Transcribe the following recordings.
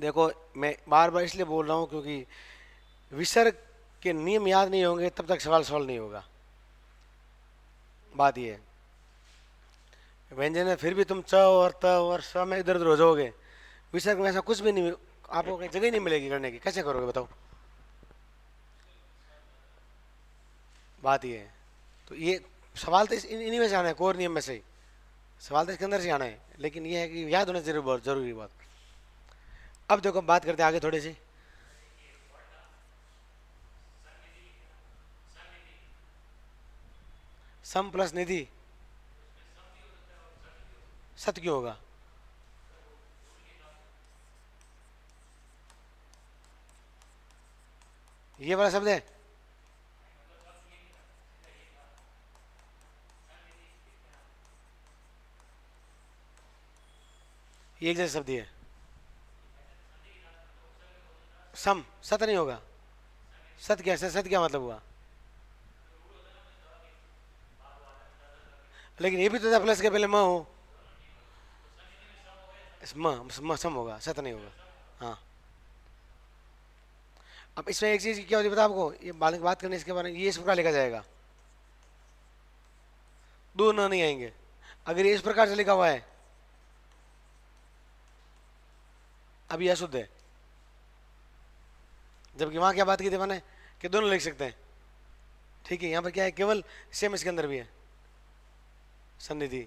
देखो, मैं बार बार इसलिए बोल रहा हूँ क्योंकि विसर्ग के नियम याद नहीं होंगे तब तक सवाल सॉल्व नहीं होगा। बात ये है, व्यंजन है फिर भी तुम च और त और स में इधर उधर हो जाओगे। विसर्ग में ऐसा कुछ भी नहीं, आपको कहीं जगह ही नहीं मिलेगी करने की, कैसे करोगे बताओ। बात ये है, तो ये सवाल तो इन्हीं में से आना है, कोर नियम में से ही सवाल तो इसके अंदर से आना है, लेकिन ये है कि याद होना जरूरी, बहुत जरूरी बात। अब देखो बात करते हैं आगे थोड़ी सी। सम प्लस निधि सत्य क्यों होगा? ये वाला शब्द है। ये एक जैसा शब्द ही है। सम सत्य नहीं होगा। सत्य क्या, सत्य क्या मतलब हुआ? लेकिन ये भी तो था प्लस के पहले म हो। सम होगा, सत्य नहीं होगा। हाँ। अब इसमें एक चीज क्या होती है पता आपको, ये बात करने इसके बारे में, ये इस प्रकार लिखा जाएगा, दो न नहीं आएंगे। अगर ये इस प्रकार से लिखा हुआ है, अब ये अशुद्ध है। जबकि वहां क्या बात की थी मैंने, कि दोनों लिख सकते हैं। ठीक है, यहाँ पर क्या है, केवल सेम इसके अंदर भी है सन्निधि।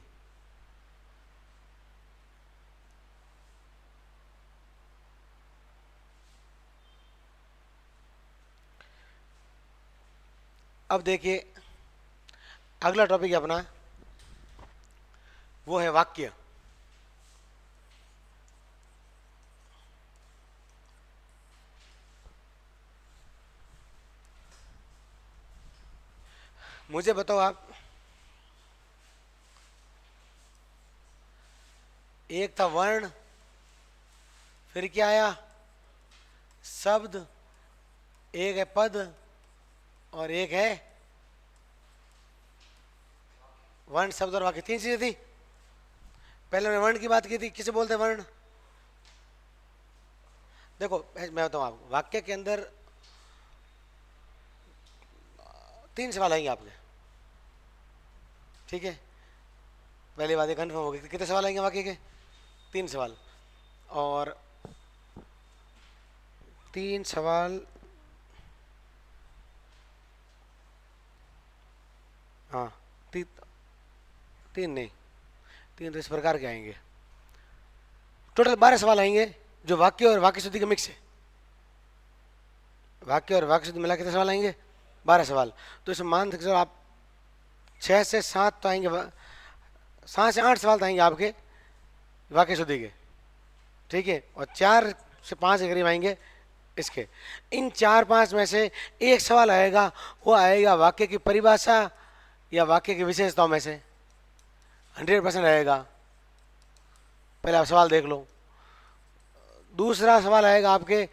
अब देखिए, अगला टॉपिक है अपना, वो है वाक्य। मुझे बताओ आप, एक था वर्ण, फिर क्या आया, शब्द, एक है पद, और एक है वर्ण शब्द और वाक्य, तीन चीजें थी। पहले मैंने वर्ण की बात की थी, किसे बोलते हैं वर्ण? देखो मैं बताऊं आपको, वाक्य के अंदर तीन सवाल आएंगे आपके। ठीक है, पहली बात ये कन्फर्म हो गई, कितने सवाल आएंगे वाक्य के? तीन सवाल। और तीन सवाल, हाँ, ती, तीन नहीं, तीन तो इस प्रकार के आएंगे। टोटल 12 सवाल आएंगे, जो वाक्य और वाक्य शुद्धि का मिक्स है। वाक्य और वाक्य शुद्धि मिला कितने सवाल आएंगे? 12 सवाल। तो इसमें मान सकते हो आप 6 से 7 तो आएंगे, 7 से 8 सवाल तो आएंगे आपके वाक्य शुद्धि के। ठीक है, और 4 से 5 के करीब आएंगे इसके। इन 4-5 में से एक सवाल आएगा, वो आएगा वाक्य की परिभाषा या वाक्य की विशेषताओं में से, 100% आएगा। पहले आप सवाल देख लो। दूसरा सवाल आएगा आपके,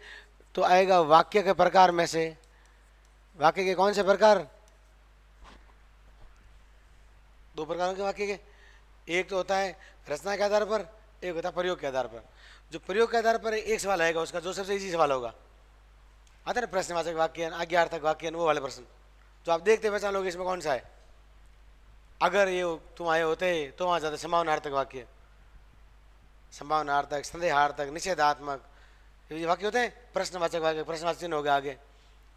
तो आएगा वाक्य के प्रकार में से। वाक्य के कौन से प्रकार? दो प्रकारों के वाक्य के, एक तो होता है रचना के आधार पर, एक होता है प्रयोग के आधार पर। जो प्रयोग के आधार पर एक सवाल आएगा, उसका जो सबसे इजी सवाल होगा, आता है ना प्रश्नवाचक वाक्य, आज्ञार्थक वाक्य, वो वाले प्रश्न जो आप देखते पहचान लोगे इसमें कौन सा है। अगर ये तुम आए होते तो वहां जाते संभावनार्थक वाक्य, संभावनार्थक, संदेहार्थक, निषेधात्मक, ये वाक्य होते हैं प्रश्नवाचक वाक्य, प्रश्नवाचक चिन्ह हो गया आगे।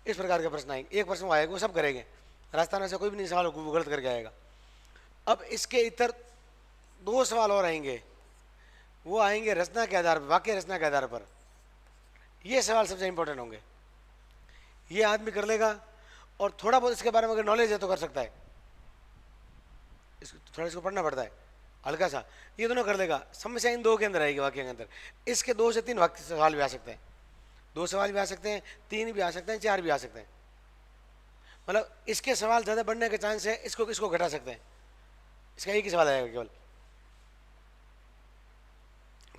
इस प्रकार के प्रश्न आएंगे, एक प्रश्न वो आएगा वो सब करेंगे, राजस्थान में से कोई भी नहीं सवाल वो गलत करके आएगा। अब इसके इतर दो सवाल और आएंगे, वो आएंगे रचना के आधार पर, वाक्य रचना के आधार पर। ये सवाल सबसे इंपॉर्टेंट होंगे, ये आदमी कर लेगा, और थोड़ा बहुत इसके बारे में अगर नॉलेज है तो कर सकता है। थोड़ा इसको पढ़ना पड़ता है हल्का सा, ये दोनों कर लेगा। समस्या इन दो के अंदर आएगी, वाक्य के अंदर। इसके 2 से 3 वाक्य सवाल भी आ सकते हैं, 2 सवाल भी आ सकते हैं, 3 भी आ सकते हैं, 4 भी आ सकते हैं। मतलब इसके सवाल ज़्यादा बढ़ने के चांस है, इसको इसको घटा सकते हैं। इसका एक ही सवाल आएगा केवल,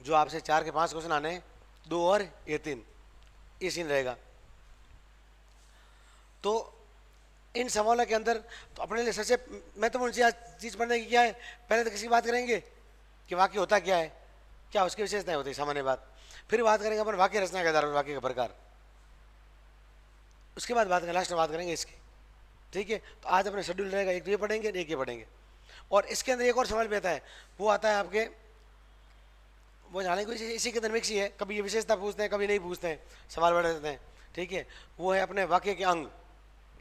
जो आपसे 4 के 5 क्वेश्चन आने हैं, 2 और ये 3, ये सीन रहेगा। तो इन सवालों के अंदर तो अपने लिए सबसे महत्वपूर्ण चीज़ पढ़ने की क्या है, पहले तो किसी बात करेंगे कि वाक्य होता क्या है, क्या उसकी विशेषताएं होती है, सामान्य बात। फिर बात करेंगे अपन वाक्य रचना के आधार पर वाक्य का प्रकार, उसके बाद बात करें, लास्ट में बात करेंगे इसकी। ठीक है, तो आज अपने शेड्यूल रहेगा, एक तो ये पढ़ेंगे, एक ये पढ़ेंगे। और इसके अंदर एक और सवाल भी आता है, वो आता है आपके, वो जाने को इसी के अंदर मिक्स ही है, कभी ये विशेषता पूछते हैं, कभी नहीं पूछते हैं, सवाल बढ़ देते हैं। ठीक है, वो है अपने वाक्य के अंग।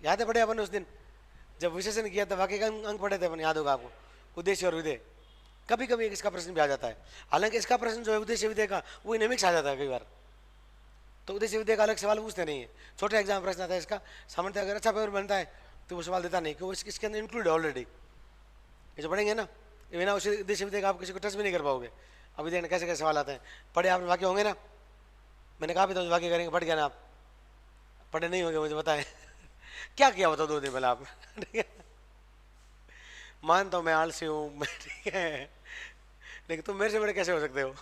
याद है पढ़े अपन उस दिन जब विशेषण किया था, वाक्य का अंग पढ़े थे अपन, याद होगा आपको, उद्देश्य और विधेय। कभी कभी इसका प्रश्न भी आ जाता है, हालांकि इसका प्रश्न जो है उद्देश्य विधेय का, वो इन्हें मिक्स आ जाता है कई बार, तो उद्देश्य विधेय का अलग सवाल पूछते नहीं है। छोटे एग्जाम प्रश्न आता है इसका, सामान्यतः अगर अच्छा पेपर बनता है तो वो सवाल देता नहीं, क्योंकि इसके अंदर इंक्लूड है ऑलरेडी। ये जो पढ़ेंगे ना, ये बिना उसी उद्देश्य विधेय का आप किसी को टच भी नहीं कर पाओगे। अभी देखना कैसे कैसे सवाल आते हैं। पढ़े आपने वाक्य होंगे ना, मैंने कहा भी तो वाक्य करेंगे, पढ़ गया ना आप, पढ़े नहीं होंगे मुझे बताएं क्या किया बताओ 2 दिन पहले आप ठीक है, मानता हूँ मैं आलसी हूँ मैं, ठीक है, लेकिन तुम मेरे से बड़े कैसे हो सकते हो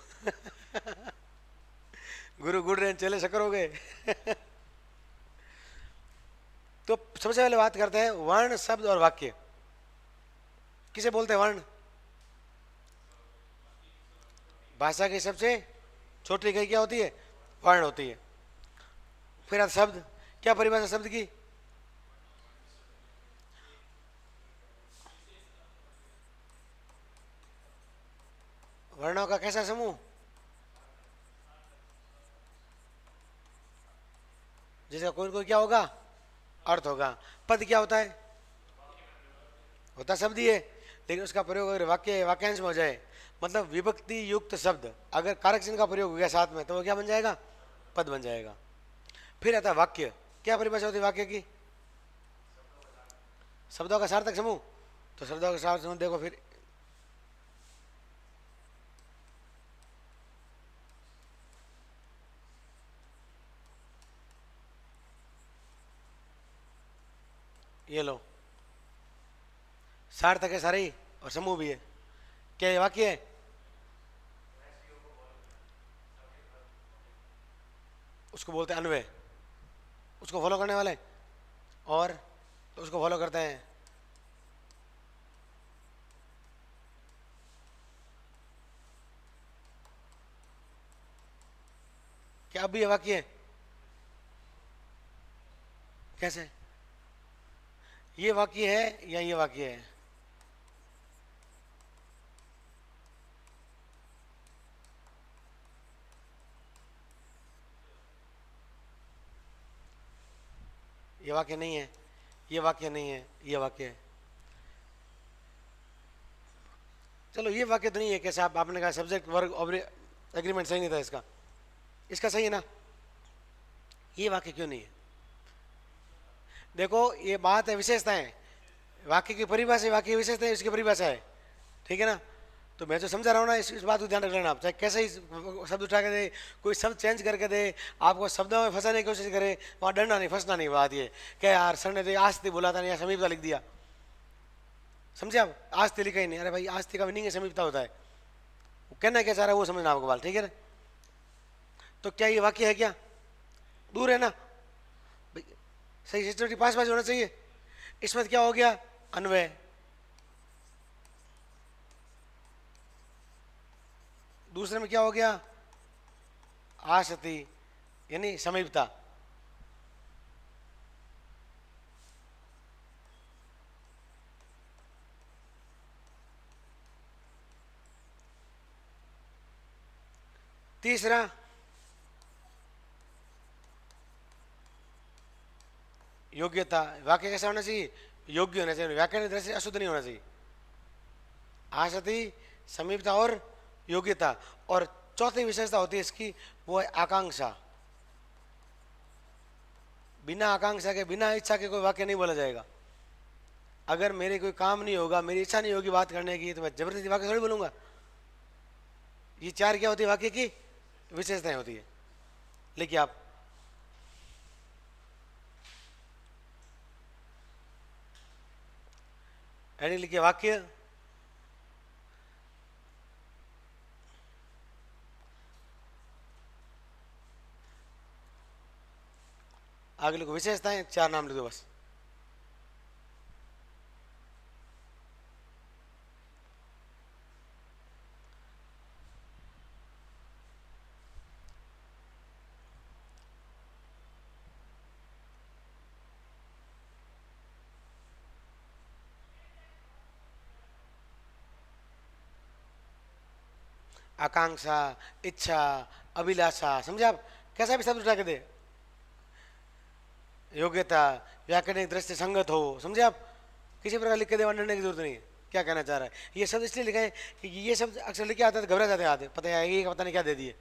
गुरु गुड़ रहे चले शक्कर हो गए तो सबसे पहले बात करते हैं वर्ण, शब्द और वाक्य। किसे बोलते हैं वर्ण? भाषा की सबसे छोटी इकाई क्या होती है? वर्ण होती है। फिर आता शब्द। क्या परिभाषा शब्द की? वर्णों का कैसा समूह? जिसका कोई कोई क्या होगा? अर्थ होगा। पद क्या होता है? होता शब्द ही है, लेकिन उसका प्रयोग अगर वाक्य वाक्यांश में हो जाए, मतलब विभक्ति युक्त शब्द, अगर कारक चिन्ह का प्रयोग हो गया साथ में, तो वो क्या बन जाएगा? पद बन जाएगा। फिर आता है वाक्य। क्या परिभाषा होती है वाक्य की? शब्दों का सार्थक समूह। तो शब्दों का सार्थक समूह देखो फिर, ये लो, सार्थक है सारे ही और समूह भी है। क्या ये वाक्य है? उसको बोलते हैं अन्वय, उसको फॉलो करने वाले। और तो उसको फॉलो करते हैं। क्या अब भी ये वाक्य है? कैसे? ये वाक्य है या ये वाक्य है? ये वाक्य नहीं है, ये वाक्य नहीं है, ये वाक्य है। चलो ये वाक्य तो नहीं है, कैसे आपने कहा सब्जेक्ट वर्ग एग्रीमेंट सही नहीं था इसका, इसका सही है ना? ये वाक्य क्यों नहीं है? देखो ये बात है विशेषता है, वाक्य की परिभाषा, वाक्य की विशेषता है, इसकी परिभाषा है। ठीक है ना? तो मैं जो समझा रहा हूँ ना, इस बात को ध्यान रख लेना आप, चाहे कैसे ही शब्द उठा के दे, कोई शब्द चेंज करके दे, आपको शब्दों में फंसाने की कोशिश करे, वहाँ डरना नहीं, फंसना नहीं। बात ये क्या यार, सर ने तो आस्ती बोला था, या समीपता लिख दिया, समझे आप? आस्ती लिखा ही नहीं, अरे भाई आस्ती का मीनिंग है समीपता होता है, वो कहना क्या चाह रहा है वो समझना आपको बाल। ठीक है ना? तो क्या ये वाक्य है? क्या दूर है ना भाई, सही सिस्टम पास पास होना चाहिए। इसमें क्या हो गया? अन्वय। दूसरे में क्या हो गया? आसति, यानी समीपता। तीसरा योग्यता। वाक्य कैसा होना चाहिए? योग्य होना चाहिए, व्याकरण तरह से अशुद्ध नहीं होना चाहिए। आसति, समीपता और योग्यता। और चौथी विशेषता होती है इसकी, वो है आकांक्षा। बिना आकांक्षा के, बिना इच्छा के कोई वाक्य नहीं बोला जाएगा। अगर मेरे कोई काम नहीं होगा, मेरी इच्छा नहीं होगी बात करने की, तो मैं जबरदस्ती वाक्य थोड़ी बोलूंगा। ये चार क्या होती है वाक्य की विशेषताएं होती है। लिखिए आप, हेडिंग लिखिए वाक्य, आगे लिखो विशेषताएं, 4 नाम लिख दो बस। आकांक्षा, इच्छा, अभिलाषा, समझे आप? कैसा भी शब्द उठा के दे, योग्यता, व्याकरणिक दृष्टि संगत हो, समझे आप? किसी प्रकार लिख के दे, वर्णन की जरूरत नहीं है क्या कहना चाह रहा है। ये शब्द इसलिए लिखा है कि ये शब्द अक्सर लिखे आते हैं तो घबरा जाते हैं, आते पता है ये पता नहीं क्या दे दिए।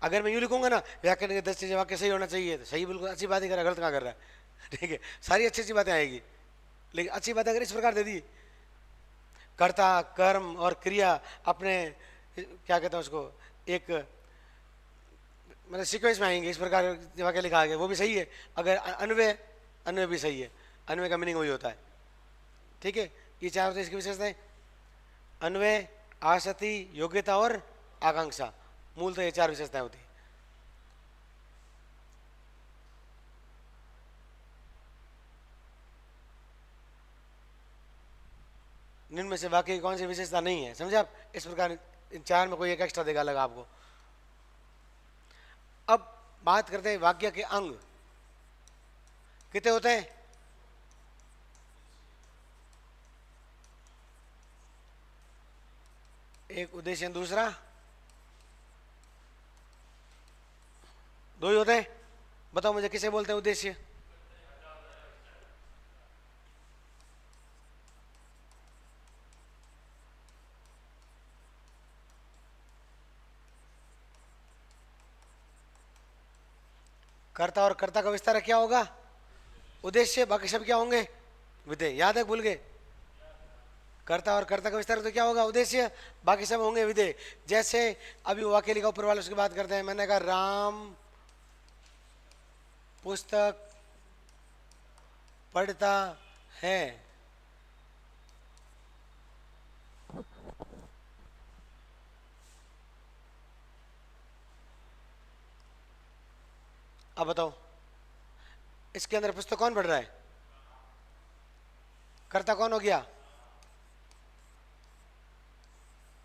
अगर मैं यूँ लिखूंगा ना, व्याकरण की दृष्टि से वाक्य सही होना चाहिए, तो सही बिल्कुल अच्छी बात ही कर रहा है, गलत कहाँ कर रहा है। ठीक है, सारी अच्छी अच्छी बातें आएगी, लेकिन अच्छी बातें अगर इस प्रकार दे दी, कर्ता, कर्म और क्रिया अपने क्या कहते हैं उसको, एक मतलब सीक्वेंस में आएंगे, इस प्रकार वाक्य लिखा गया वो भी सही है। अगर अन्वय, अन्वय भी सही है, अन्वय का मीनिंग वही होता है। ठीक है, ये चार होते हैं इसकी विशेषताएं, अन्वय, आसक्ति, योग्यता और आकांक्षा, मूलतः ये चार विशेषताएं होती है। निम्न में से वाक्य की कौन सी विशेषता नहीं है, समझे आप? इस प्रकार इन चार में कोई एक एक्स्ट्रा देगा लगा आपको। अब बात करते हैं वाक्य के अंग कितने होते हैं। एक उद्देश्य, दूसरा, दो ही होते हैं। बताओ मुझे किसे बोलते हैं उद्देश्य? कर्ता और कर्ता का विस्तार क्या होगा? उद्देश्य। बाकी सब क्या होंगे? विधेय। याद है, भूल गए? कर्ता और कर्ता का विस्तार तो क्या होगा? उद्देश्य। बाकी सब होंगे विधेय। जैसे अभी वाक्य लिखा ऊपर वाले, उसकी बात करते हैं। मैंने कहा राम पुस्तक पढ़ता है। अब बताओ इसके अंदर पुस्तक कौन पढ़ रहा है? कर्ता कौन हो गया?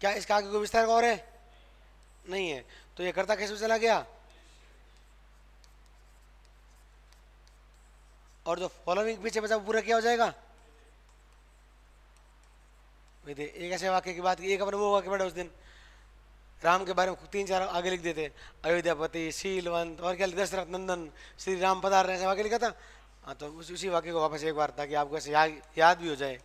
क्या इसका आगे कोई विस्तार और है? नहीं है, तो ये कर्ता कैसे चला गया? और जो फॉलोइंग पीछे बचा वो पूरा क्या हो जाएगा? विधेय। एक ऐसे वाक्य की बात की, एक अपन वो वाक्य पढ़ा उस दिन, राम के बारे में तीन चार आगे लिख देते, अयोध्यापति, शीलवंत और क्या, दशरथ नंदन, श्री राम पधार रहे, ऐसे वाक्य लिखा था। हाँ, तो उसी वाक्य को वापस एक बार, ताकि आपको ऐसे याद भी हो जाए।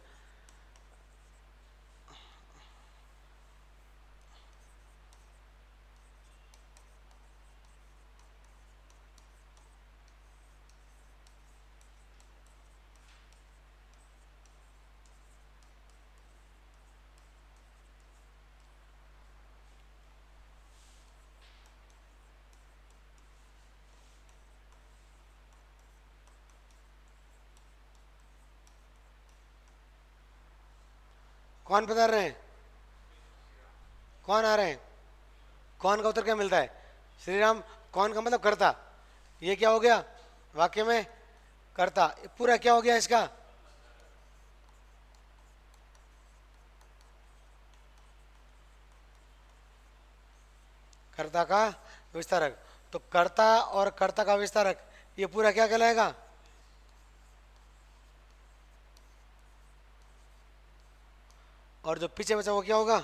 कौन पधार रहे हैं? कौन आ रहे हैं? कौन का उत्तर क्या मिलता है? श्री राम। कौन का मतलब कर्ता। ये क्या हो गया वाक्य में? कर्ता। पूरा क्या हो गया इसका? कर्ता का विस्तारक। तो कर्ता और कर्ता का विस्तारक, ये पूरा क्या कहलाएगा? और जो पीछे बचा वो क्या होगा?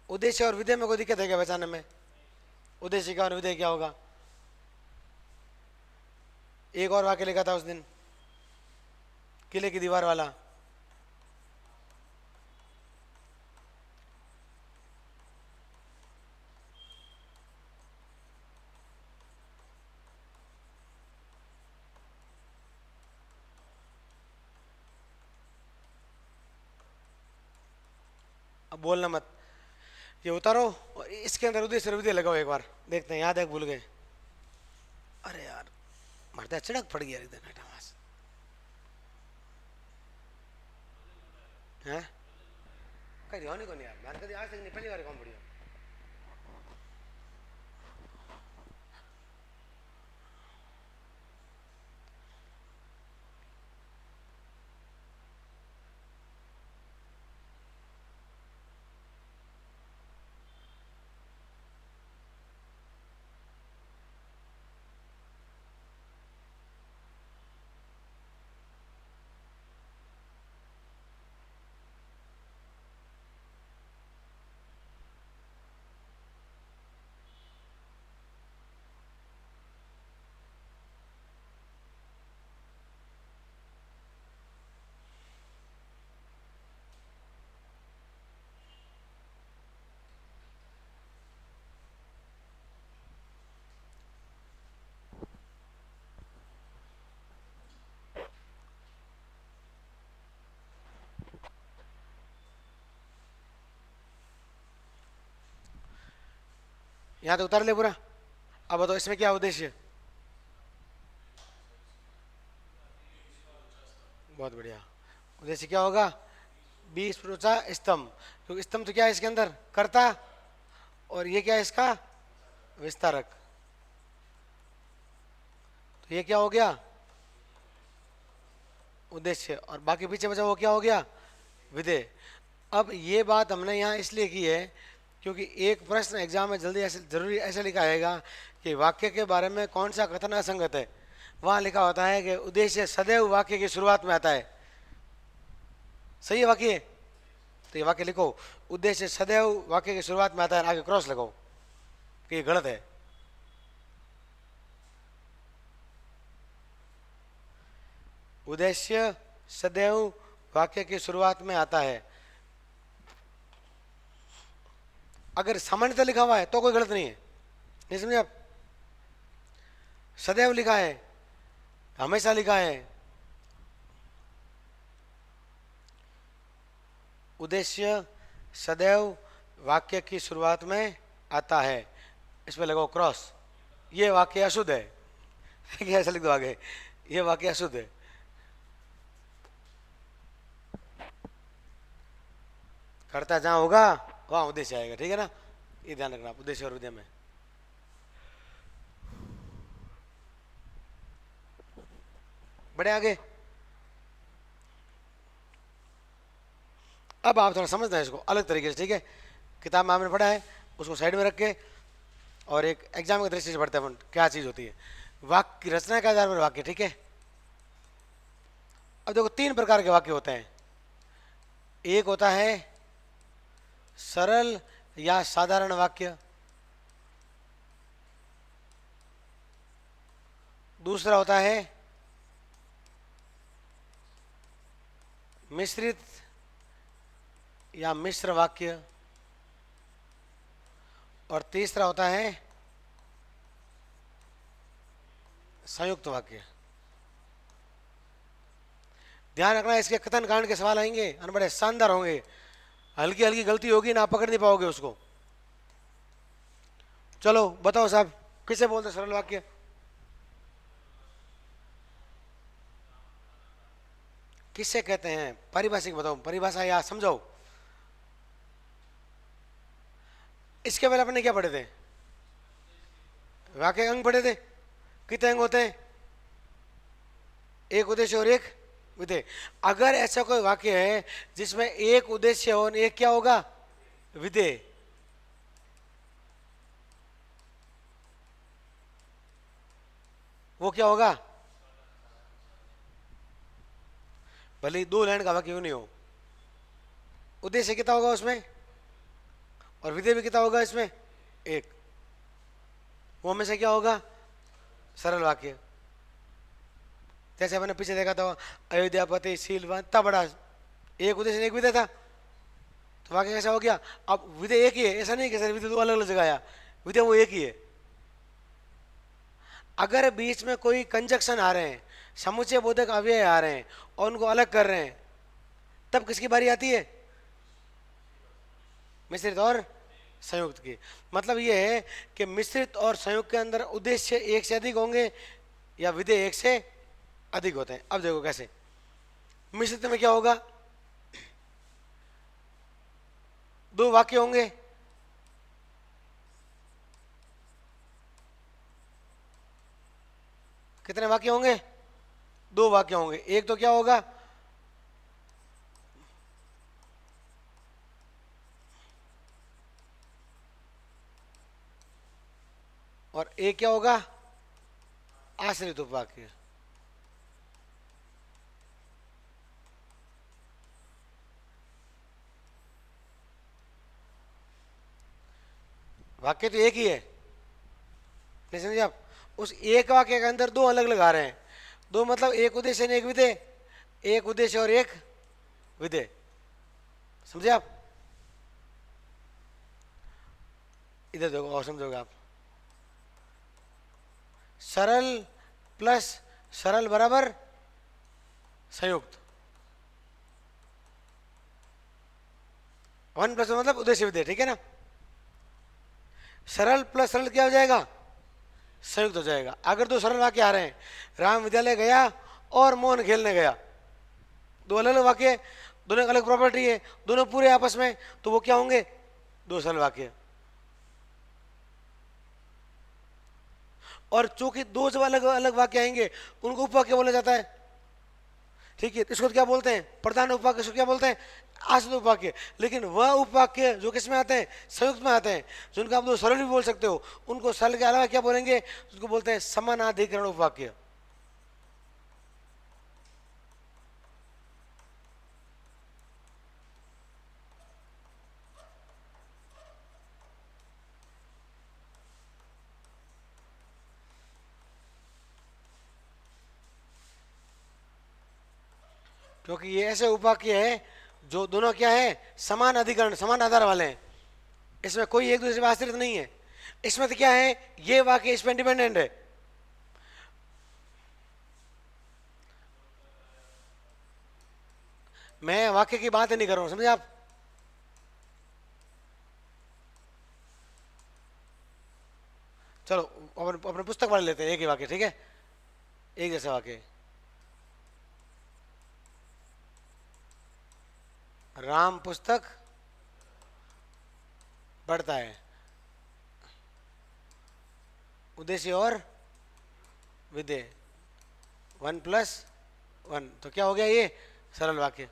उद्देश्य और विधेय में कोई दिक्कत है क्या बचाने में? उद्देश्य क्या और विधेय क्या होगा? एक और वाक्य लिखा था उस दिन, किले की दीवार वाला। अब बोलना मत, ये उतारो और इसके अंदर उद्देश्य और विधेय लगाओ, एक बार देखते हैं याद है, भूल गए। अरे यार, मरता चिड़क पड़ गया एकदम हटामास है। कहीं होने को नहीं यार, मैं कभी आज तक नहीं, पहली बार कौन पड़ी। यहाँ तो उतार ले पूरा। अब बताओ इसमें क्या उद्देश्य। बहुत बढ़िया। उद्देश्य क्या होगा, बीस फुट ऊंचा स्तंभ, क्योंकि स्तंभ तो क्या है इसके अंदर, कर्ता, और ये क्या है इसका विस्तारक। तो ये क्या हो गया उद्देश्य, और बाकी पीछे बचा वो क्या हो गया विधेय। अब ये बात हमने यहाँ इसलिए की है क्योंकि एक प्रश्न एग्जाम में जल्दी ऐसे जरूरी ऐसे लिखा आएगा कि वाक्य के बारे में कौन सा कथन असंगत है। वहाँ लिखा होता है कि उद्देश्य सदैव वाक्य की शुरुआत में आता है। सही है वाक्य, तो ये वाक्य लिखो, उद्देश्य सदैव वाक्य की शुरुआत में आता है, आगे क्रॉस लगाओ कि ये गलत है। उद्देश्य सदैव वाक्य की शुरुआत में आता है। अगर सामान्यतः लिखा हुआ है तो कोई गलत नहीं है, नहीं समझे आप। सदैव लिखा है, हमेशा लिखा है, उद्देश्य सदैव वाक्य की शुरुआत में आता है, इसमें लगाओ क्रॉस। ये वाक्य अशुद्ध है ऐसा लिख दो आगे, ये वाक्य अशुद्ध है। कर्ता जहां होगा वहां उद्देश्य आएगा, ठीक है ना, ये ध्यान रखना आप उद्देश्य और विधेय में। बढ़े आगे। अब आप थोड़ा समझना है इसको अलग तरीके से, ठीक है। किताब में आपने पढ़ा है उसको साइड में रख के, और एक एग्जाम की दृष्टि से पढ़ते हैं क्या चीज होती है वाक्य की रचना के आधार पर वाक्य, ठीक है। अब देखो तीन प्रकार के वाक्य होते हैं। एक होता है सरल या साधारण वाक्य, दूसरा होता है मिश्रित या मिश्र वाक्य, और तीसरा होता है संयुक्त वाक्य। ध्यान रखना इसके कथन कांड के सवाल आएंगे और बड़े शानदार होंगे, हल्की हल्की गलती होगी ना पकड़ नहीं पाओगे उसको। चलो बताओ साहब, किसे बोलते सरल वाक्य। किससे कहते हैं, परिभाषिक बताओ, परिभाषा या समझाओ। इसके पहले अपने क्या पढ़े थे, वाक्य अंग पढ़े थे। कितने अंग होते हैं, एक उद्देश्य और एक विधेय। अगर ऐसा कोई वाक्य है जिसमें एक उद्देश्य हो और एक क्या होगा विधेय, वो क्या होगा, भले ही दो लाइन का वाक्य क्यों नहीं हो, उद्देश्य कितना होगा उसमें और विधेय भी कितना होगा इसमें एक, वो हमेशा क्या होगा सरल वाक्य। जैसे मैंने पीछे देखा था अयोध्यापति शीलवान, इतना बड़ा एक उद्देश्य एक विधेय था, तो वाक्य कैसा हो गया। अब विधेय एक ही है, ऐसा नहीं कि सर विधेय दो अलग अलग जगह आया, विधेय वो एक ही है। अगर बीच में कोई कंजक्शन आ रहे हैं, समुच्चय बोधक अव्यय आ रहे हैं और उनको अलग कर रहे हैं, तब किसकी बारी आती है, मिश्रित और संयुक्त की। मतलब ये है कि मिश्रित और संयुक्त के अंदर उद्देश्य एक से अधिक होंगे या विधेय एक से अधिक होते हैं। अब देखो कैसे, मिश्रित में क्या होगा, दो वाक्य होंगे, कितने वाक्य होंगे, दो वाक्य होंगे। एक तो क्या होगा और एक क्या होगा आश्रित उपवाक्य। वाक्य तो एक ही है, नहीं समझे आप। उस एक वाक्य के अंदर दो अलग अलग आ रहे हैं, दो मतलब एक उद्देश्य एक विधेय, एक उद्देश्य और एक विधेय, समझे आप। इधर देखो और समझोगे आप, सरल प्लस सरल बराबर संयुक्त, वन प्लस मतलब उद्देश्य विधेय, ठीक है ना। सरल प्लस सरल क्या हो जाएगा, संयुक्त हो जाएगा। अगर दो सरल वाक्य आ रहे हैं, राम विद्यालय गया और मोहन खेलने गया, दो अलग अलग वाक्य, दोनों की अलग प्रॉपर्टी है, दोनों पूरे आपस में, तो वो क्या होंगे, दो सरल वाक्य। और चूंकि दो जब अलग अलग वाक्य आएंगे उनको उपवाक्य बोला जाता है, ठीक है। इसको क्या बोलते हैं, प्रधान उपवाक्य, इसको क्या बोलते हैं, आश्रित उपवाक्य। लेकिन वह उपवाक्य जो किस में आते हैं, संयुक्त में आते हैं, जिनको आप दो सरल भी बोल सकते हो, उनको सरल के अलावा क्या बोलेंगे, उसको बोलते हैं समानाधिकरण उपवाक्य। क्योंकि ये ऐसे उपाक्य है जो दोनों क्या है, समान अधिकरण, समान आधार वाले हैं, इसमें कोई एक दूसरे पर आश्रित नहीं है। इसमें तो क्या है, ये वाक्य इस पर इंडिपेंडेंट है। मैं वाक्य की बात नहीं कर रहा हूं, समझे आप। चलो अपने पुस्तक वाले लेते हैं, एक ही वाक्य, ठीक है, एक जैसा वाक्य। राम पुस्तक पढ़ता है, उद्देश्य और विधेय, 1+1, तो क्या हो गया, ये सरल वाक्य।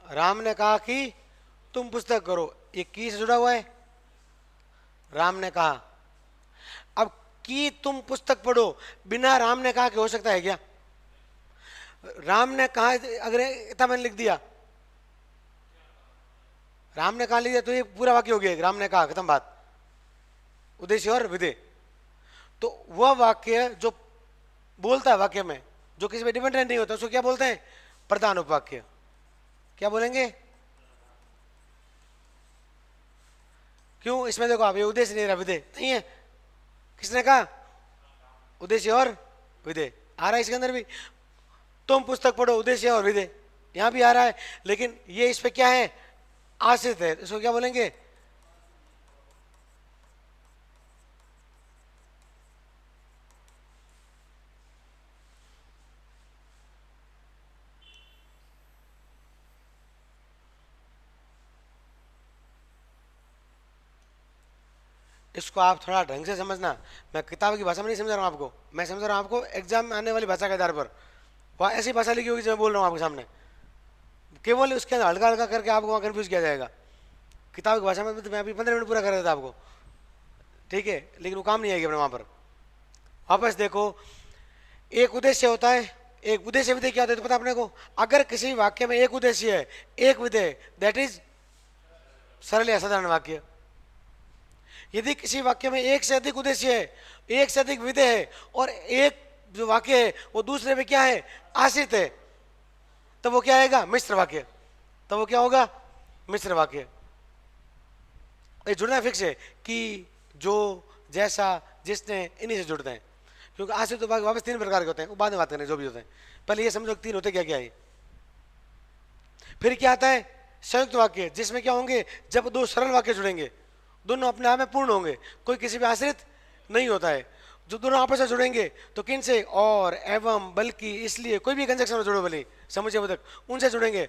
राम ने कहा कि तुम पुस्तक करो, ये की से जुड़ा हुआ है, राम ने कहा। अब कि तुम पुस्तक पढ़ो बिना राम ने कहा कि हो सकता है क्या, राम ने कहा अगर इतना मैंने लिख दिया, राम ने कहा लिख दिया, तो ये पूरा वाक्य हो गया, राम ने कहा, खत्म बात, उद्देश्य और विधेय। तो वह वाक्य जो बोलता है वाक्य में, जो किसी पे डिपेंडेंट नहीं होता, उसको क्या बोलते हैं, प्रधान उपवाक्य। क्या बोलेंगे, क्यों, इसमें देखो आप, ये उद्देश्य नहीं रहा, विधेय नहीं है, किसने कहा, उद्देश्य और विधेय आ रहा है इसके अंदर भी। तुम पुस्तक पढ़ो, उद्देश्य और विधेय यहां भी आ रहा है, लेकिन ये इस पे क्या है, आश्रित है, इसको क्या बोलेंगे, इसको आप थोड़ा ढंग से समझना। मैं किताब की भाषा में नहीं समझा रहा हूँ आपको, मैं समझा रहा हूँ आपको एग्जाम में आने वाली भाषा के आधार पर। वहाँ ऐसी भाषा लिखी होगी जो मैं बोल रहा हूँ आपके सामने, केवल उसके अंदर हल्का हल्का करके आपको वहाँ कन्फ्यूज किया जाएगा। किताब की भाषा में तो मैं अभी 15 मिनट पूरा कर देता आपको, ठीक है, लेकिन वो काम नहीं आएगी अपने वहाँ पर। वापस देखो, एक उद्देश्य होता है, एक उद्देश्य विधेय क्या होता है तो पता अपने को। अगर किसी वाक्य में एक उद्देश्य है, एक विधेय, दैट इज सरल या साधारण वाक्य। यदि किसी वाक्य में एक से अधिक उद्देश्य है, एक से अधिक विधेय है, और एक जो वाक्य है वो दूसरे में क्या है, आश्रित है, तो वो क्या आएगा, मिश्र वाक्य। तो वो क्या होगा, मिश्र वाक्य। ये जुड़ना फिक्स है कि, जो, जैसा, जिसने, इन्हीं से जुड़ते हैं। क्योंकि आश्रित तो वापस 3 प्रकार के होते हैं, वो बाद में बात करें जो भी होते हैं, पहले ये समझो 3 होते क्या क्या है। फिर क्या आता है, संयुक्त वाक्य, जिसमें क्या होंगे, जब दो सरल वाक्य जुड़ेंगे, दोनों अपने आप में पूर्ण होंगे, कोई किसी पे आश्रित नहीं होता है। जो दोनों आपस में जुड़ेंगे तो किन से, और, एवं, बल्कि, इसलिए, कोई भी कंजक्शन में जुड़ो भले, समुचय बोधक, उनसे जुड़ेंगे।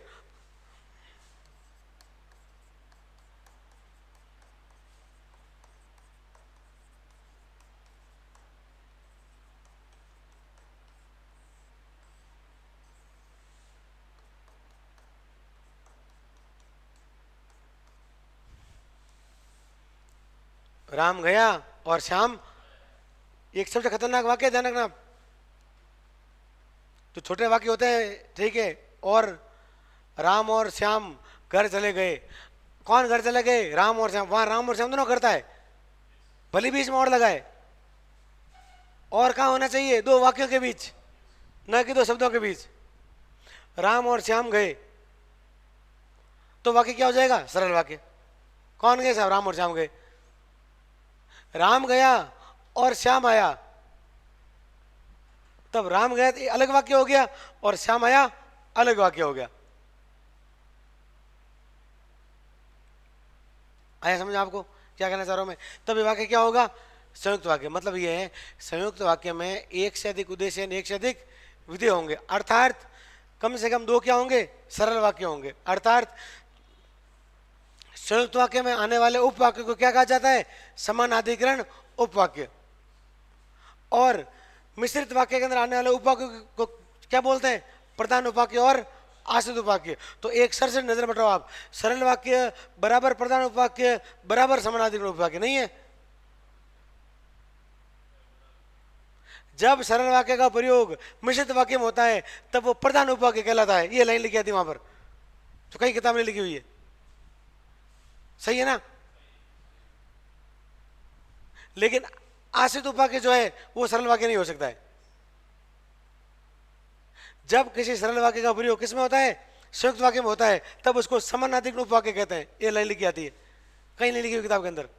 राम गया और श्याम, एक सबसे खतरनाक वाक्य ध्यान रखना। तो छोटे वाक्य होते हैं, ठीक है, और राम और श्याम घर चले गए, कौन घर चले गए, राम और श्याम, वहां राम और श्याम दोनों करता है, भले बीच में और लगाए, और कहाँ होना चाहिए, दो वाक्यों के बीच, न कि दो शब्दों के बीच। राम और श्याम गए, तो वाक्य क्या हो जाएगा, सरल वाक्य। कौन गए साहब, राम और श्याम गए। राम गया और श्याम आया, तब राम गया तो ये अलग वाक्य हो गया और श्याम आया अलग वाक्य हो गया। आया समझ आपको क्या कहना चाह रहा हूं मैं? तब ये वाक्य क्या होगा? संयुक्त वाक्य। मतलब ये है संयुक्त वाक्य में एक से अधिक उद्देश्य यानी एक से अधिक विधेय होंगे, अर्थात कम से कम दो क्या होंगे? सरल वाक्य होंगे। अर्थात संयुक्त वाक्य में आने वाले उपवाक्य को क्या कहा जाता है? समानाधिकरण उपवाक्य। और मिश्रित वाक्य के अंदर आने वाले उपवाक्य को क्या बोलते हैं? प्रधान उपवाक्य और आश्रित उपवाक्य। तो एक सर से नजर बटाओ आप, सरल वाक्य बराबर प्रधान उपवाक्य बराबर समानाधिकरण उपवाक्य नहीं है। जब सरल वाक्य का प्रयोग मिश्रित वाक्य में होता है तब वो प्रधान उपवाक्य कहलाता है। ये लाइन लिखी आती वहां पर, तो कई किताब में लिखी हुई है। सही है ना? लेकिन आश्रित उपवाक्य जो है वो सरल वाक्य नहीं हो सकता है। जब किसी सरल वाक्य का प्रयोग किसमें होता है? संयुक्त वाक्य में होता है, तब उसको समानाधिकरण उपवाक्य कहते हैं। ये लाइन लिखी आती है, कहीं नहीं लिखी हुई किताब के अंदर।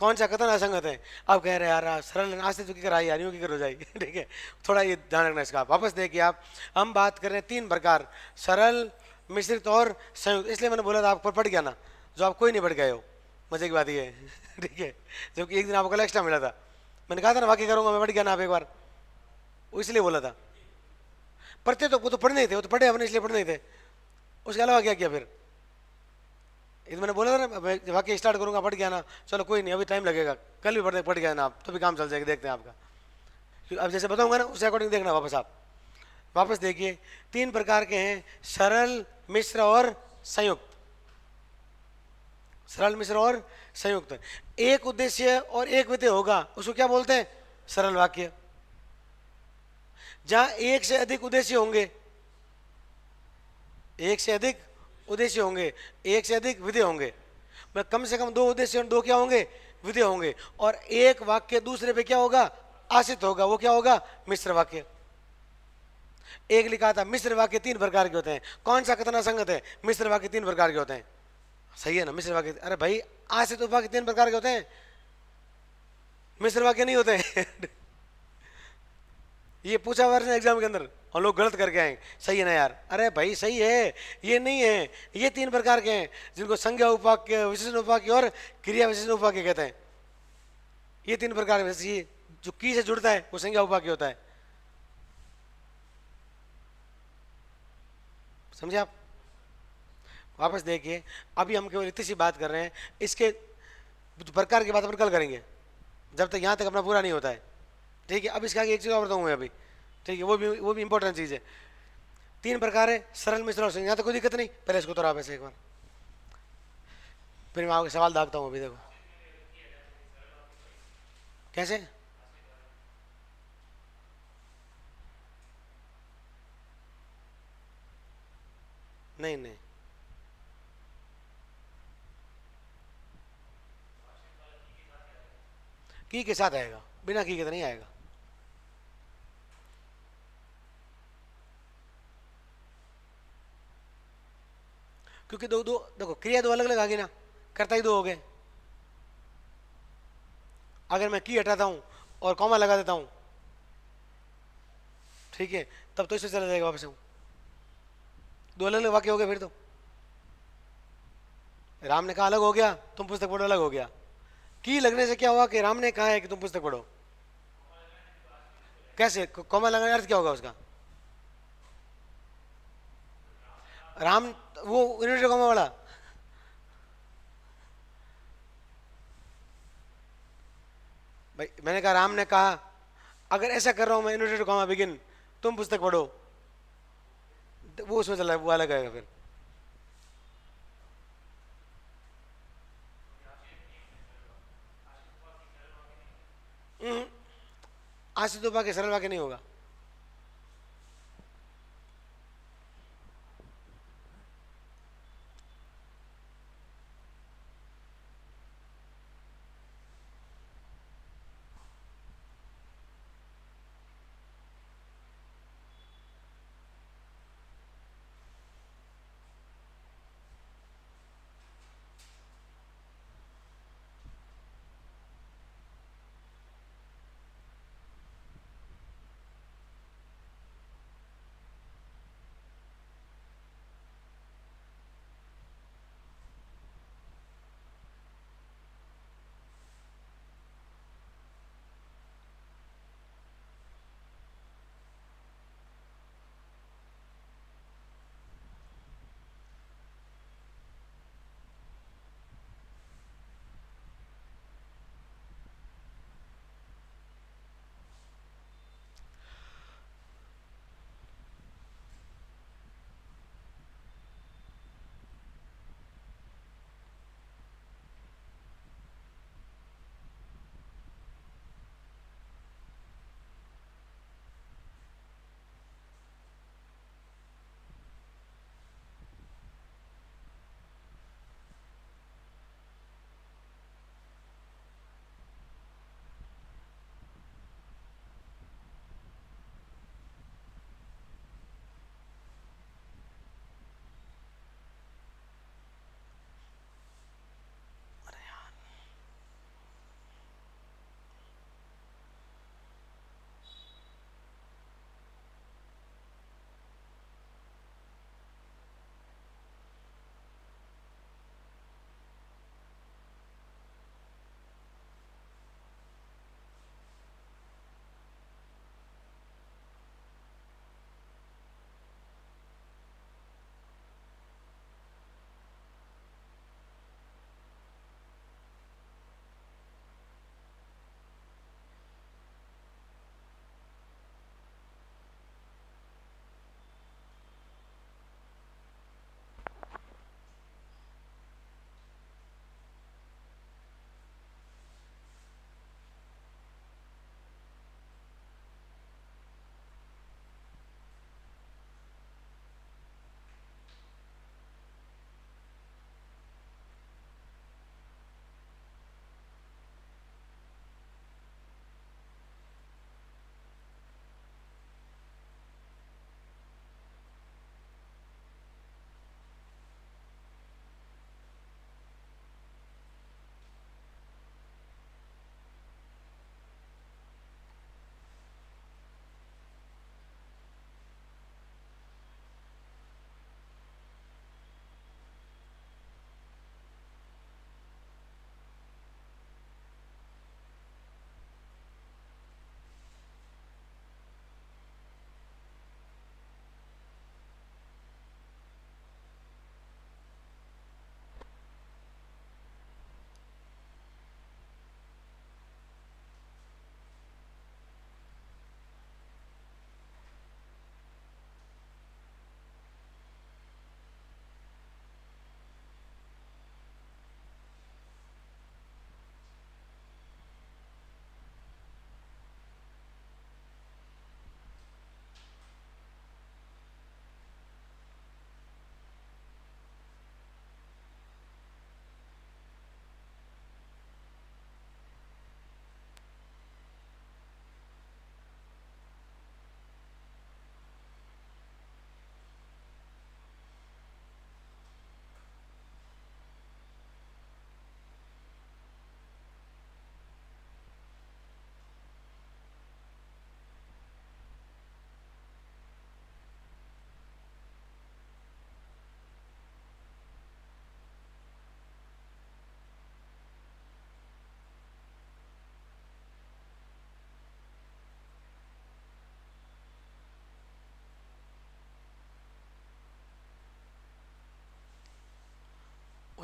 कौन सा कथन असंगत है? आप कह रहे हैं यार सरल आश्रित की कराई यारियों की कर हो जाएगी। ठीक है, थोड़ा ये ध्यान रखना इसका। आप वापस देखिए, आप हम बात कर रहे हैं तीन प्रकार, सरल, मिश्रित और संयुक्त। इसलिए मैंने बोला था आपको पढ़ गया ना, जो आप कोई नहीं पढ़ गए हो। मजे की बात ये है। ठीक है, जबकि एक दिन आपको कल एक्स्ट्रा मिला था। मैंने कहा था ना वाक्य करूंगा मैं, पढ़ गया ना आप एक बार, वो इसलिए बोला था। पढ़ते तो वो तो पढ़ने ही थे, वो तो पढ़े हमने इसलिए पढ़ने ही थे। उसके अलावा क्या किया फिर? ये तो मैंने बोला था ना मैं वाक्य स्टार्ट करूंगा, पढ़ गया ना, चलो कोई नहीं अभी टाइम लगेगा, कल भी पढ़ गया ना आप तो भी काम चल जाएगा। देखते हैं आपका, अब जैसे बताऊंगा ना उसके अकॉर्डिंग देखना। वापस आप वापस देखिए, तीन प्रकार के हैं, सरल, मिश्र और संयुक्त। सरल, मिश्र और संयुक्त। एक उद्देश्य और एक विधेय होगा उसको क्या बोलते हैं? सरल वाक्य। जहां एक से अधिक उद्देश्य होंगे, एक से अधिक उद्देश्य होंगे, एक से अधिक विधेय होंगे, मतलब कम से कम दो उद्देश्य और दो क्या होंगे? विधेय होंगे। और एक वाक्य दूसरे पे क्या होगा? आश्रित होगा, वो क्या होगा? मिश्र वाक्य। एक लिखा था मिश्र वाक्य तीन प्रकार के होते हैं। कौन सा कथन असंगत है? मिश्र वाक्य तीन प्रकार के होते हैं। सही है ना? मिश्र वाक्य, अरे भाई आश्रित उपवाक्य तीन प्रकार के होते हैं, मिश्र वाक्य नहीं होते हैं। ये पूछा वर्ष एग्जाम के अंदर और लोग गलत करके आए। सही है ना यार? अरे भाई सही है, ये नहीं है। ये तीन प्रकार के हैं जिनको संज्ञा उपवाक्य, विशेषण उपवाक्य और क्रिया विशेषण उपवाक्य कहते हैं। ये तीन प्रकार के, ये जो की से जुड़ता है वो संज्ञा उपवाक्य होता है। समझे आप? वापस देखिए, अभी हम केवल इतनी सी बात कर रहे हैं, इसके प्रकार की बात अपन कल करेंगे, जब तक यहाँ तक अपना पूरा नहीं होता है। ठीक है, अब इसके आगे एक चीज़ और बताऊँ मैं अभी। ठीक है, वो भी इंपॉर्टेंट चीज़ है। तीन प्रकार है, सरल, मिश्र और संयुक्त। यहाँ तो कोई दिक्कत नहीं, पहले इसको तो आप ऐसे एक बार, फिर मैं आपके सवाल दागता हूँ। अभी देखो कैसे। नहीं नहीं, की के साथ आएगा, बिना की के तो नहीं आएगा। क्योंकि दो दो देखो, क्रिया दो अलग अलग आ गई ना, कर्ता ही दो हो गए। अगर मैं की हटाता हूँ और कॉमा लगा देता हूँ, ठीक है, तब तो इससे चला जाएगा वापस। दो अलग अलग वाक्य हो गए फिर तो। राम ने कहा अलग हो गया, तुम पुस्तक पढ़ो अलग हो गया। की लगने से क्या हुआ कि राम ने कहा है कि तुम पुस्तक पढ़ो। कैसे कॉमा लगाने का अर्थ क्या होगा उसका? राम, वो इन्वर्टेड कॉमा वाला। भाई मैंने कहा राम ने कहा, अगर ऐसा कर रहा हूं मैं इन्वर्टेड कॉमा बिगिन, तुम पुस्तक पढ़ो, तो वो उसमें चला, वो अलग आएगा फिर। आशित उपा के सरल वाक्य नहीं होगा।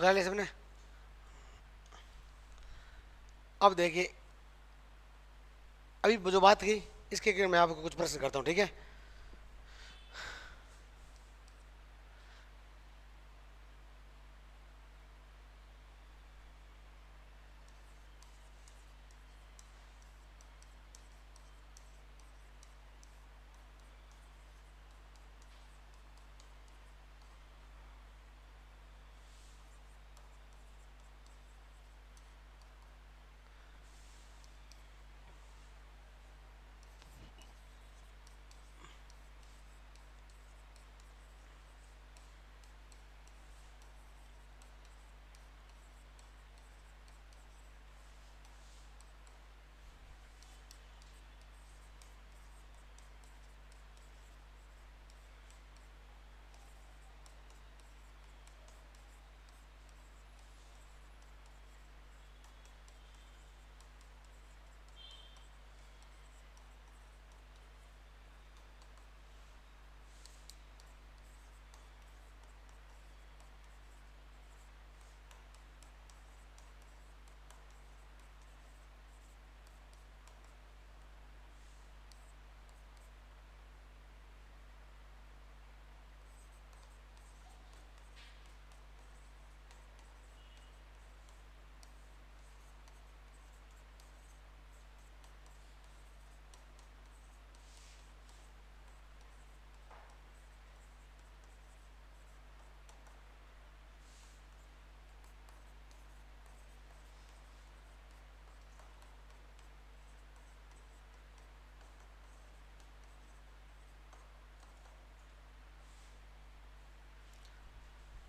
उतार लिया सबने। अब देखिए, अभी जो बात की इसके मैं आपको कुछ प्रश्न करता हूँ, ठीक है।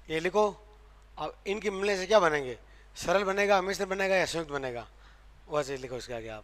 ये लिखो। अब इनके मिलने से क्या बनेंगे? सरल बनेगा, मिश्र बनेगा, या संयुक्त बनेगा? वैसे लिखो इसके आगे आप।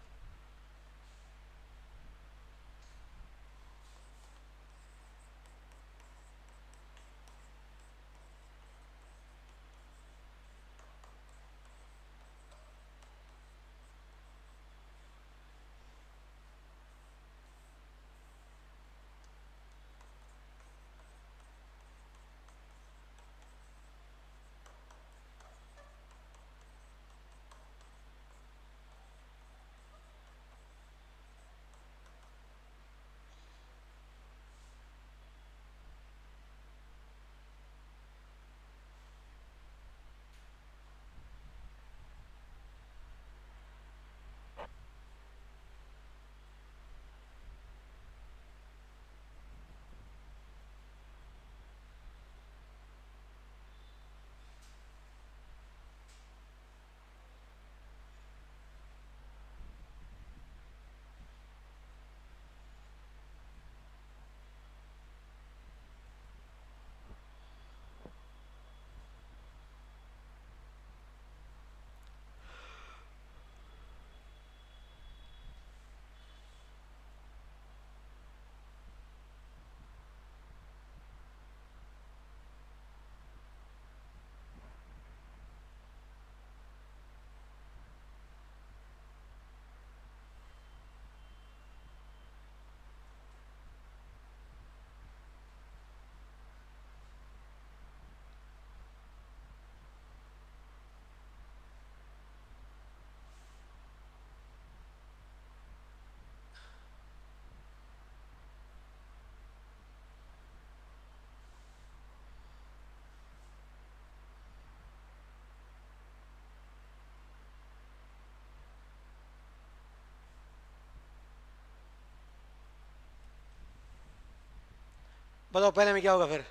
बताओ पहले में क्या होगा फिर?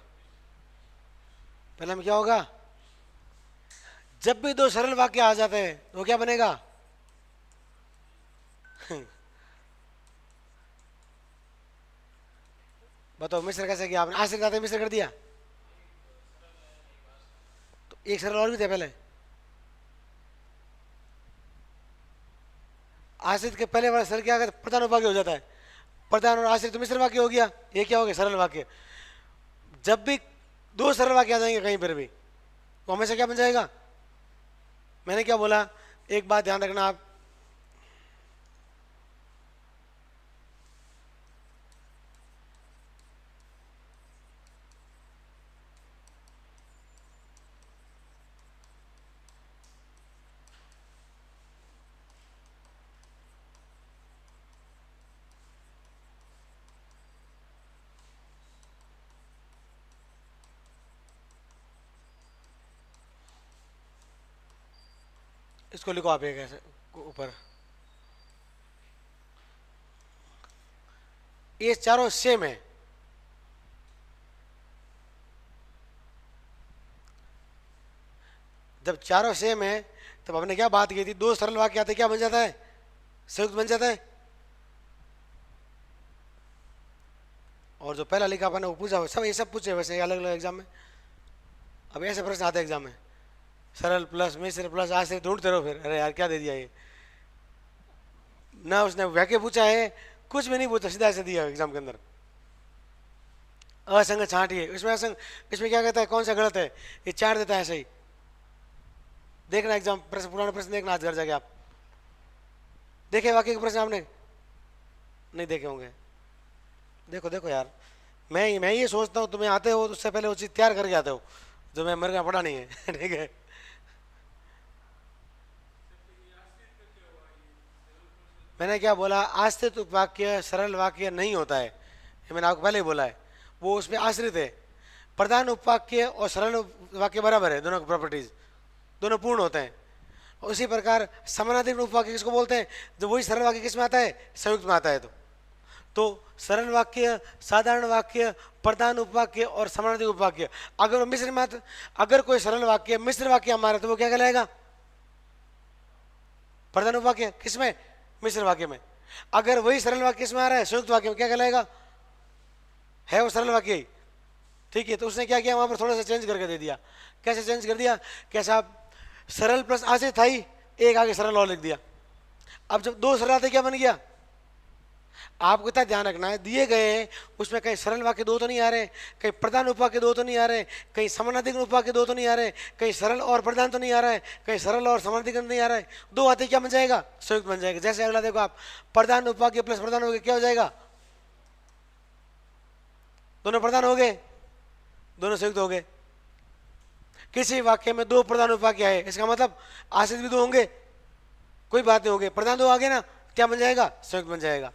पहले में क्या होगा? जब भी दो सरल वाक्य आ जाते हैं तो क्या बनेगा? बताओ मिश्र कैसे किया आपने? आश्रित आते मिश्र कर दिया। तो एक सरल और भी थे पहले। आश्रित के पहले वाला सरल क्या अगर प्रधान उपवाक्य हो जाता है, प्रधान और आश्रित तो मिश्र वाक्य हो गया। ये क्या हो गया? सरल वाक्य। जब भी दो सरल वाक्य आ जाएंगे कहीं पर भी, वो हमेशा क्या बन जाएगा? मैंने क्या बोला? एक बात ध्यान रखना आप। इसको लिखो आप एक ऐसे ऊपर, ये चारों सेम है। जब चारों सेम है तब हमने क्या बात की थी, दो सरल वाक्य आते क्या बन जाता है, संयुक्त बन जाता है। और जो पहला लिखा अपन ने वो पूछा, सब ये सब पूछे वैसे अलग अलग एग्जाम में। अब ऐसे प्रश्न आते हैं एग्जाम में, सरल प्लस मिश्र प्लस आश्रित, ढूंढते रहो फिर, अरे यार क्या दे दिया ये, ना उसने वाक्य पूछा है, कुछ भी नहीं पूछा, सीधा ऐसे दिया एग्जाम के अंदर। असंग छांटिए, इसमें असंग, इसमें क्या कहता है, कौन सा गलत है, ये चार देता है सही। देखना एग्जाम प्रश्न, पुराना प्रश्न देखना आज घर जाके आप, देखे वाक्य के प्रश्न आपने नहीं देखे होंगे, देखो देखो यार, मैं ये सोचता हूँ तुम्हें आते हो तो उससे पहले वो चीज़ तैयार करके आते हो जो मैं मेरे को पढ़ा नहीं है ठीक है। मैंने क्या बोला, आश्रित उपवाक्य सरल वाक्य नहीं होता है, ये मैंने आपको पहले ही बोला है, वो उसमें आश्रित है। प्रधान उपवाक्य और सरल वाक्य बराबर है, दोनों की प्रॉपर्टीज दोनों पूर्ण होते हैं। उसी प्रकार समानाधिकरण उपवाक्य किसको बोलते हैं, जब वही सरल वाक्य किस में आता है, संयुक्त में आता है। तो सरल वाक्य, साधारण वाक्य, प्रधान उपवाक्य और समानाधिक उपवाक्य, अगर वो मिश्र में, अगर कोई सरल वाक्य मिश्र वाक्य हमारा तो वो क्या कहलाएगा, प्रधान उपवाक्य, किसमें, मिश्र वाक्य में। अगर वही सरल वाक्य किसमें आ रहा है, संयुक्त वाक्य में, क्या कहलाएगा, है वो सरल वाक्य ही। ठीक है, तो उसने क्या किया वहां पर थोड़ा सा चेंज करके दे दिया। कैसे चेंज कर दिया, कैसा, सरल प्लस आश्रित था ही, एक आगे सरल और लिख दिया। अब जब दो सरल आते क्या बन गया, आपको इतना ध्यान रखना है, दिए गए हैं उसमें कहीं सरल वाक्य दो तो नहीं आ रहे, कहीं प्रधान उपवाक्य दो तो नहीं आ रहे, कहीं समानाधिकरण उपवाक्य दो तो नहीं आ रहे, कहीं सरल और प्रधान तो नहीं आ रहा है, कहीं सरल और समानाधिकरण नहीं आ रहा है, दो आते क्या बन जाएगा, संयुक्त बन जाएगा। जैसे अगला देखो आप, प्रधान उपवाक्य प्लस प्रधान हो गया, क्या हो जाएगा, दोनों प्रधान हो गए, दोनों संयुक्त हो गए। किसी वाक्य में दो प्रधान उपवाक्य है, इसका मतलब आश्रित भी दो होंगे, कोई बात नहीं होंगे, प्रधान दो आगे ना, क्या बन जाएगा, संयुक्त बन जाएगा।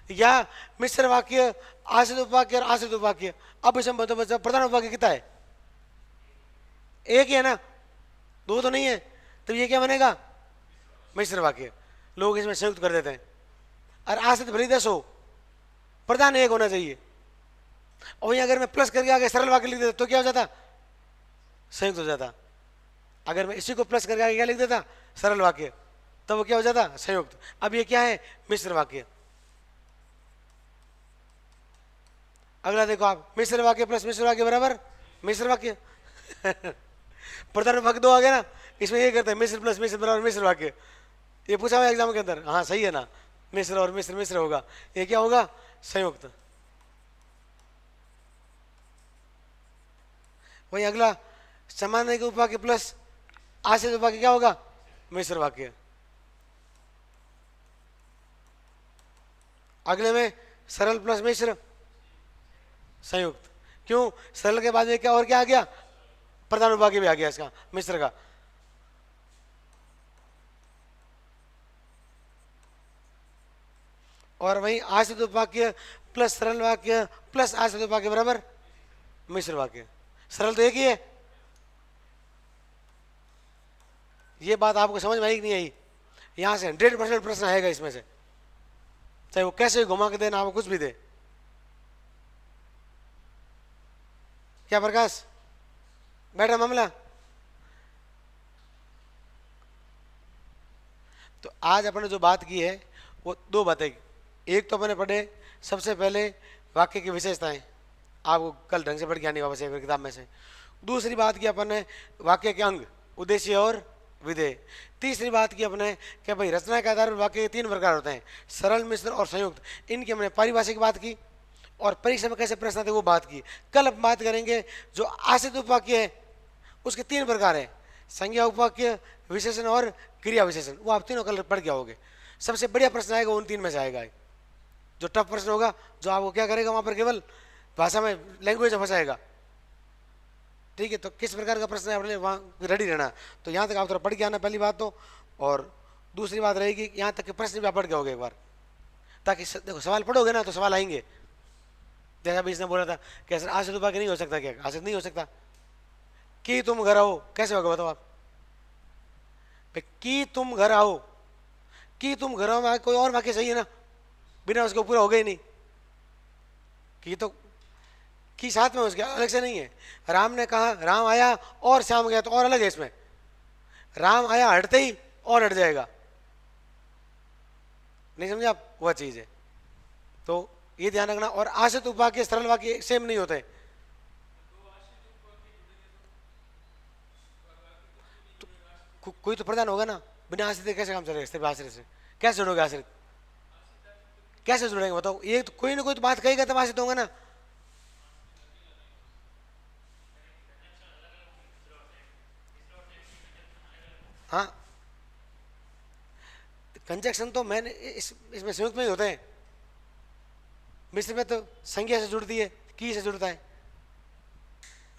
या मिश्र वाक्य, आश्रित उपवाक्य और आश्रित उपवाक्य, अब इसमें मतलब प्रधान उपवाक्य कितना है, एक ही है ना, दो तो नहीं है, तो ये क्या बनेगा, मिश्र वाक्य। लोग इसमें संयुक्त कर देते हैं। और आश्रित भले 10 हो, प्रधान एक होना चाहिए। और वहीं अगर मैं प्लस करके आगे सरल वाक्य लिख देता तो क्या हो जाता, संयुक्त हो जाता। अगर मैं इसी को प्लस करके आगे क्या लिख देता, सरल वाक्य, तब वो क्या हो जाता, संयुक्त। अब ये क्या है, मिश्र वाक्य। अगला देखो आप, मिश्र वाक्य प्लस मिश्र वाक्य बराबर मिश्र वाक्य प्रधान वाक्य दो आ गया ना, इसमें ये करते हैं मिश्र प्लस मिश्र बराबर मिश्र वाक्य। ये पूछा हुआ एग्जाम के अंदर, हाँ सही है ना, मिश्र और मिश्र मिश्र होगा, ये क्या होगा, संयुक्त। वही अगला, समानाधिक उपवाक्य प्लस आश्रित उपवाक्य क्या होगा, मिश्र वाक्य। अगले में सरल प्लस मिश्र संयुक्त। क्यों, सरल के बाद में क्या और क्या आ गया, प्रधान उपवाक्य भी आ गया इसका, मिश्र का। और वही आश्रित उपवाक्य प्लस सरल वाक्य प्लस आश्रित उपवाक्य बराबर मिश्र वाक्य। सरल तो एक ही है। ये बात आपको समझ में आई कि नहीं आई, यहां से 100% प्रश्न आएगा इसमें से, चाहे वो कैसे घुमा के दे ना, वो कुछ भी दे। क्या प्रकाश, बैठा मामला। तो आज अपने जो बात की है वो दो बातें, एक तो अपने पढ़े सबसे पहले वाक्य की विशेषताएं, आपको कल ढंग से पढ़ के आनी वापस एक किताब में से। दूसरी बात की अपन ने वाक्य के अंग, उद्देश्य और विधेय। तीसरी बात की अपने कि भाई रचना के आधार पर वाक्य के 3 प्रकार होते हैं, सरल मिश्र और संयुक्त। इनकी हमने पारिभाषिक बात की और परीक्षा में कैसे प्रश्न आते वो बात की। कल अब बात करेंगे जो आश्रित उपवाक्य है उसके 3 प्रकार है, संज्ञा उपवाक्य, विशेषण और क्रिया विशेषण। वो आप तीनों कल पढ़ के आओगे। सबसे बढ़िया प्रश्न आएगा उन 3 में से आएगा। जो टफ प्रश्न होगा, जो आपको क्या करेगा वहां पर केवल भाषा में, लैंग्वेज में फंसाएगा। ठीक है, तो किस प्रकार का प्रश्न है अपने वहाँ रेडी रहना। तो यहाँ तक आप थोड़ा पढ़ के आना, पहली बात तो। और दूसरी बात रहेगी यहाँ तक के प्रश्न भी आप पढ़ के आओगे एक बार, ताकि देखो सवाल पढ़ोगे ना तो सवाल आएंगे। जैसा भी इसने बोला था कि सर आश्रित उपवाक्य नहीं हो सकता, क्या आश्रित नहीं हो सकता कि तुम घर आओ, कैसे होगा बताओ आप। भाई कि तुम घर आओ, कि तुम घरों में कोई और वाक्य चाहिए ना, बिना उसके पूरा हो गए नहीं। कि तो कि साथ में उसके अलग से नहीं है। राम ने कहा राम आया और श्याम गया, तो और अलग है इसमें। राम आया हटते ही और हट जाएगा, नहीं समझे आप, वह चीज है। तो ये ध्यान रखना। और आश्रित उपवाक्य सरल वाक्य सेम नहीं होते। कोई तो प्रधान होगा ना, बिना आश्रित के कैसे काम चलेगा? सिर्फ आश्रित से कैसे जुड़ोगे? आश्रित कैसे जुड़ेंगे बताओ? ये तो कोई ना कोई तो बात कहेगा तब आश्रित होगा ना। हाँ, कंजक्शन तो मैंने इसमें संयुक्त में ही होते हैं। मिश्र में तो संज्ञा से जुड़ती है, की से जुड़ता है,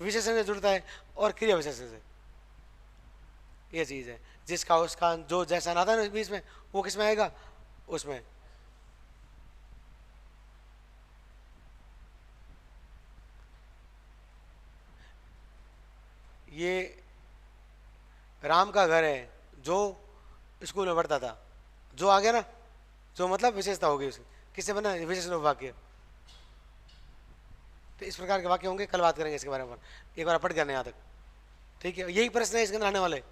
विशेषण से जुड़ता है, और क्रिया विशेषण से। ये चीज है। जिसका उसका जो जैसा नाता है ना बीच में, वो किस में आएगा? उसमें। ये राम का घर है, जो स्कूल में पढ़ता था, जो आ गया ना, जो मतलब विशेषता होगी उसकी, किससे बना? विशेषण वाक्य। तो इस प्रकार के वाक्य होंगे, कल बात करेंगे इसके बारे में, एक बार पढ़ करने यहाँ तक। ठीक है, यही प्रश्न है इसके अंदर आने वाले।